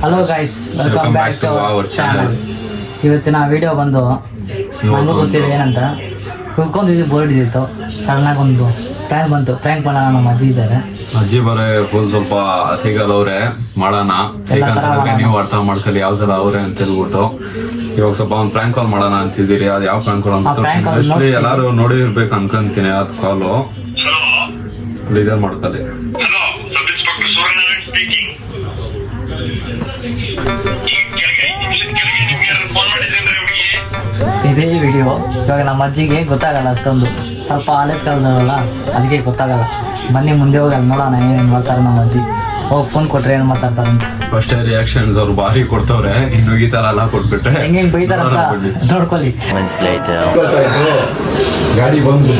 Hello guys, welcome back to our channel. ಇವತ್ತಿನ video ಬಂದು ನನಗೂ ಗೊತ್ತಿಲ್ಲ ಏನಂತ, ಕುತ್ಕೊಂಡಿದ್ದು ಬೋರ್ಡ್ ಇದ್ದಿತ್ತು. ಸಡನ್ನಾಗಿ ಒಂದು ಪ್ರ್ಯಾಂಕ್ ಬಂತು. ಪ್ರ್ಯಾಂಕ್ ಮಾಡೋಣ, ನಮ್ಮ ಅಜ್ಜಿ ಇದ್ದಾರೆ. ಅಜ್ಜಿ ಬರೇ ಫುಲ್ ಸ್ವಲ್ಪ ಸಿಗಲ್ ಅವ್ರೆ ಮಾಡೋಣ, ಯಾಕಂತಂದ್ರೆ ನೀವು ಅರ್ಥ ಮಾಡ್ಕೊಳ್ಳಿ ಯಾವ ತರ ಅವ್ರೆ ಅಂತ ಹೇಳ್ಬಿಟ್ಟು ಇವಾಗ ಸ್ವಲ್ಪ ಒಂದು ಪ್ರ್ಯಾಂಕ್ ಕಾಲ್ ಮಾಡೋಣ ಅಂತಿದ್ದೀರಿ. ಅದು ಯಾವ ಪ್ರ್ಯಾಂಕ್ ಕಾಲ್ ಅಂತ ಎಲ್ಲಾರು ನೋಡಿರ್ಬೇಕು ಅನ್ಕೊಂತೀನಿ. ಅದು ಕಾಲು ರಿಸರ್ವ್ ಮಾಡ್ಕೊಳ್ಳಿ. ಇದೇ ವಿಡಿಯೋ ಇವಾಗ ನಮ್ಮ ಅಜ್ಜಿಗೆ ಗೊತ್ತಾಗಲ್ಲ, ಅಷ್ಟೊಂದು ಸ್ವಲ್ಪ ಆಲೆತ್ ಕಾಲದವಲ್ಲ, ಅದಕ್ಕೆ ಗೊತ್ತಾಗಲ್ಲ. ಬನ್ನಿ ಮುಂದೆ ಹೋಗಿ ಅಲ್ಲಿ ನೋಡೋಣ ಏನೇನು ಮಾಡ್ತಾರೆ ನಮ್ಮ ಅಜ್ಜಿ. ಹೋಗಿ ಫೋನ್ ಕೊಟ್ರೆ ಏನು ಮಾತಾಡ್ತಾರೆ ಅಂತ. ಫಸ್ಟ್ ರಿಯಾಕ್ಷನ್ಸ್ ಅವ್ರು ಭಾರಿ ಕೊಡ್ತವ್ರೆ, ಇನ್ನು ಈ ತರ ಎಲ್ಲ ಕೊಟ್ಬಿಟ್ರೆ ಹೆಂಗೆ ಬೈತಾರಂತ ನೋಡ್ಕೊಳ್ಳಿ. ಗಾಡಿ ಬಂದು